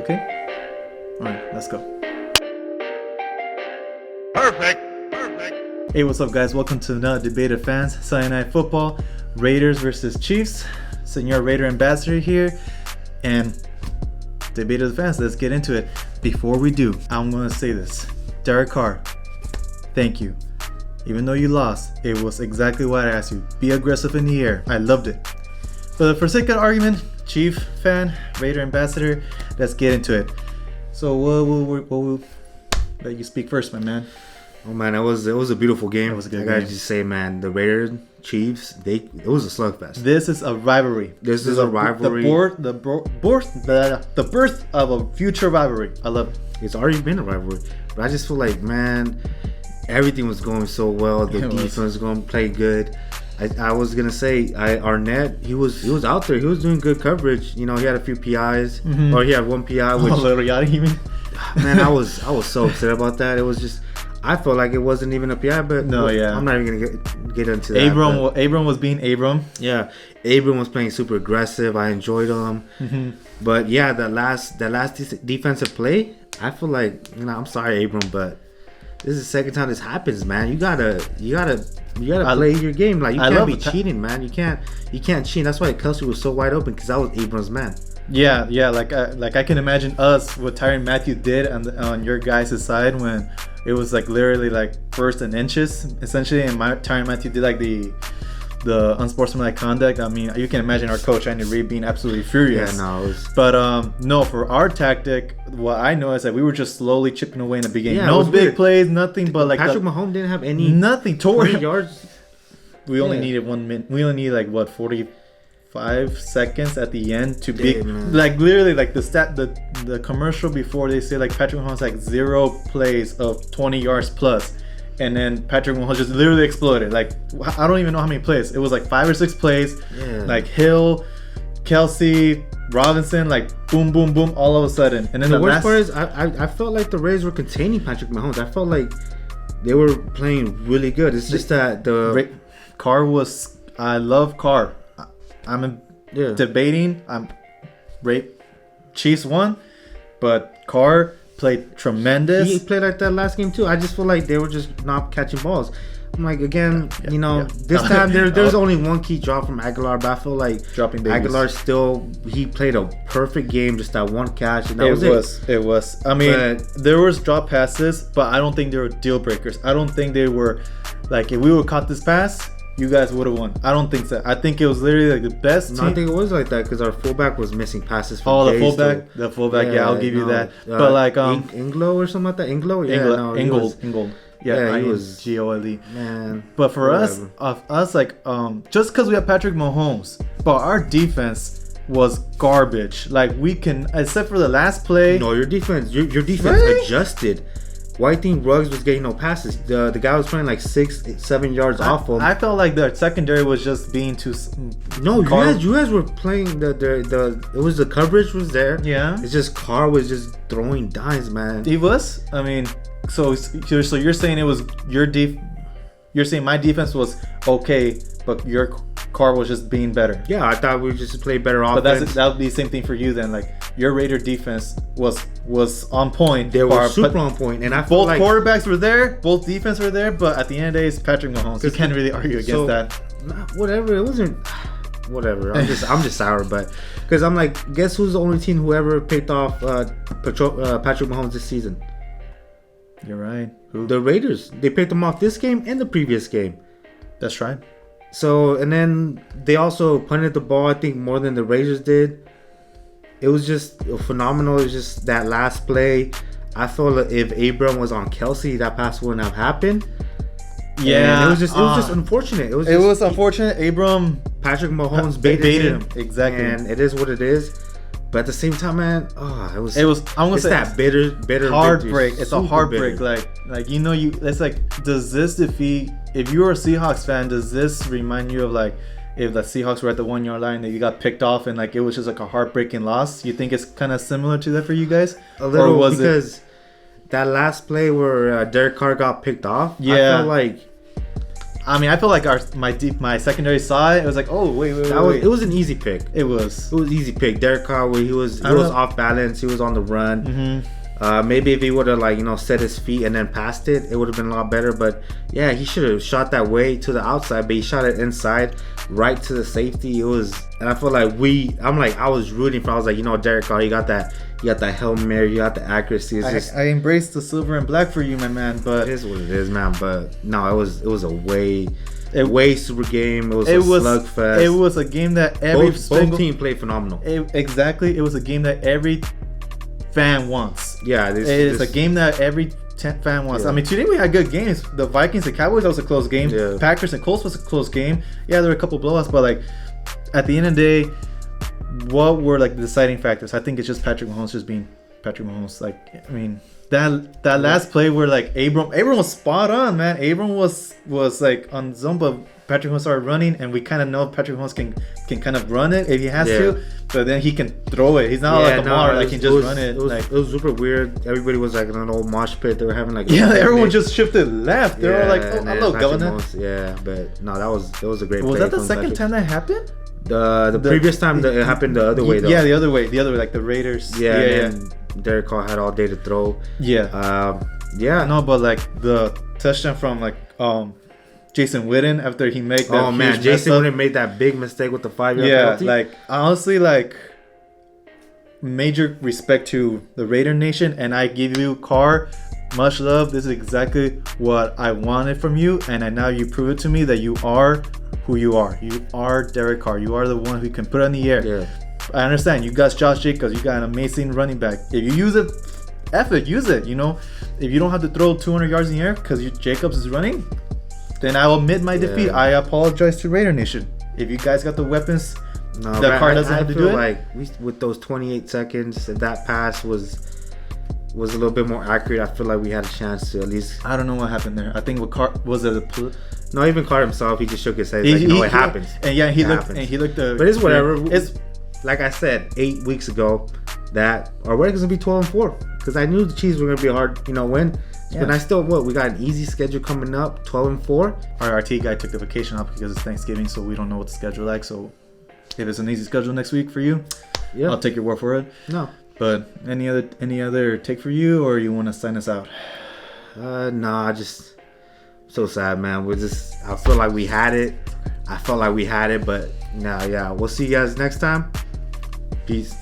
Okay? Alright, let's go. Perfect. Hey, what's up, guys? Welcome to another Debate of Fans, Sunday Night Football, Raiders versus Chiefs. Senor Raider Ambassador here, and Debate of the Fans. Let's get into it. Before we do, I'm going to say this. Derek Carr, thank you. Even though you lost, it was exactly what I asked you. Be aggressive in the air. I loved it. But for sake of argument, Chief fan, Raider Ambassador, let's get into it. So we'll let you speak first, my man. Oh man, it was a beautiful game. It was a good I gotta game. just say, man, the Raiders, Chiefs, it was a slugfest. This is a rivalry. This is a rivalry. The birth of a future rivalry. I love it. It's already been a rivalry, but I just feel like, man, everything was going so well. The defense was going to play good. I was gonna say, Arnett, he was out there. He was doing good coverage. You know, he had a few PIs, or he had one PI. Which, little Yachty, you mean? man, I was so upset about that. It was just, I felt like it wasn't even a PI, but No, yeah. I'm not even gonna get into that. Abram was being Abram. Yeah, Abram was playing super aggressive. I enjoyed him. But yeah, that last defensive play, I feel like, I'm sorry, Abram, but this is the second time this happens, man. You gotta play your game. Like, you can't be cheating, man. You can't cheat. That's why Kelsey was so wide open, because that was Abram's man. Yeah. Like I can imagine us what Tyrann Mathieu did on your guys' side when it was like literally like first and inches essentially, and Tyrann Mathieu did like the unsportsmanlike conduct. I mean, you can imagine our coach Andy Reid being absolutely furious. Yeah, no, it was... But no, for our tactic, what I know is that we were just slowly chipping away in the beginning. Yeah, no big plays, nothing. But like Patrick Mahomes didn't have any nothing. 20 yards. We only needed 1 minute. We only needed 45 seconds at the end to be like literally like the commercial before they say like Patrick Mahomes like 0 plays of 20 yards plus, and then Patrick Mahomes just literally exploded. Like, I don't even know how many plays. It was like 5 or 6 plays. Yeah. Like Hill, Kelsey, Robinson, like boom, boom, boom, all of a sudden. And then the worst part is I felt like the Rays were containing Patrick Mahomes. I felt like they were playing really good. It's just that Carr was. I love Carr. I'm debating. Chiefs won, but Carr played tremendous. He played like that last game too. I just feel like they were just not catching balls. I'm like, again, this time there's only one key drop from Aguilar, but I feel like dropping babies. Aguilar he played a perfect game, just that one catch, and that was it. It was. I mean, there was drop passes, but I don't think they were deal breakers. I don't think they were like, if we would have caught this pass, you guys would have won. I don't think so. I think it was literally like the best team. I think it was like that because our fullback was missing passes from the fullback. Yeah, I'll give you that. But like Inglo or something like that. Ingold. Yeah, he was Gole. Man. But for us like just because we have Patrick Mahomes, but our defense was garbage. Like, we can, except for the last play. No, your defense adjusted. Why think Ruggs was getting no passes? The guy was playing like 6-7 yards off him. I felt like the secondary was just being too. No, you guys were playing it was the coverage was there. Yeah. It's just Carr was just throwing dimes, man. He was. I mean, so you're saying it was you're saying my defense was okay, but your Carr was just being better. Yeah, I thought we would just play better offense. But that would be the same thing for you then. Like, your Raider defense was on point. They were super on point, and I feel both quarterbacks were there, both defense were there. But at the end of the day, it's Patrick Mahomes. You can't really argue against that. Whatever, it wasn't. Whatever. I'm just sour, but because I'm like, guess who's the only team who ever picked off Patrick Mahomes this season? You're right. Who? The Raiders. They picked him off this game and the previous game. That's right. So, and then they also punted the ball, I think, more than the Raiders did. It was just phenomenal. It was just that last play. I felt like if Abram was on Kelsey, that pass wouldn't have happened. Yeah, and it was just unfortunate. It was unfortunate. Patrick Mahomes baited him. Exactly, and it is what it is. But at the same time, man, it was. I'm gonna say that bitter heartbreak. It's a heartbreak. Like it's like, does this defeat? If you're a Seahawks fan, does this remind you of like if the Seahawks were at the 1 yard line that you got picked off and like it was just like a heartbreaking loss? You think it's kind of similar to that for you guys? A little, because that last play where Derek Carr got picked off. Yeah. I felt like I mean, I feel like my secondary saw it. It was like, oh wait. It was an easy pick. It was easy pick. Derek Carr, where he was off balance. He was on the run. Mm-hmm. Maybe if he would have set his feet and then passed it would have been a lot better. But yeah, he should have shot that way to the outside, but he shot it inside, right to the safety. It was, and I feel like I was rooting for. I was like, Derek Carr, you got that Hail Mary, you got the accuracy. I embraced the silver and black for you, my man. But it is what it is, man. But no, it was a way super game. It was a slugfest. It was a game that both teams played phenomenal. Exactly, it was a game that every fan wants. Yeah, it is a game that every fan wants. Yeah. I mean, today we had good games. The Vikings, the Cowboys, that was a close game. Yeah. Packers and Colts was a close game. Yeah, there were a couple blowouts, but at the end of the day, what were the deciding factors? I think it's just Patrick Mahomes just being Patrick Mahomes. I mean, that last play where Abram was spot on, man. Abram was on zone, but Patrick Mahomes started running, and we kind of know Patrick Mahomes can kind of run it if he has to, but then he can throw it. He's not like Lamar, he can just run it. It was super weird. Everybody was in an old mosh pit. They were having everyone just shifted left. They were like, oh, hello, governor. Yeah, but no, it was a great play. Was that the second time that happened? The previous time it happened the other way though. Yeah, the other way, like the Raiders. Yeah. Derek Carr had all day to throw. Yeah. Yeah. No, but the touchdown from Jason Witten after he made that. Oh man, Jason Witten made that big mistake with the 5-yard penalty. Honestly, major respect to the Raider Nation, and I give you Carr much love. This is exactly what I wanted from you, and now you prove it to me that you are who you are. You are Derek Carr. You are the one who can put it in the air. Yeah. I understand. You got Josh Jacobs. You got an amazing running back. If you use it, use it. If you don't have to throw 200 yards in the air because Jacobs is running, then I will admit my defeat. I apologize to Raider Nation. If you guys got the weapons, the Carr doesn't have to do it. With those 28 seconds, if that pass was a little bit more accurate, I feel like we had a chance to at least. I don't know what happened there. I think what Carr was it. No, even Carr himself, he just shook his head. It happens. And he looked. But it's whatever. It's like I said 8 weeks ago that our record's gonna be 12-4 because I knew the Chiefs were gonna be a hard, win. Yeah. But I still we got an easy schedule coming up, 12-4. Our RT guy took the vacation off because it's Thanksgiving, so we don't know what the schedule like. So if it's an easy schedule next week for you, I'll take your word for it. No. But any other take for you, or you want to sign us out? Nah, just so sad, man. I feel like we had it. I felt like we had it, but we'll see you guys next time. Peace.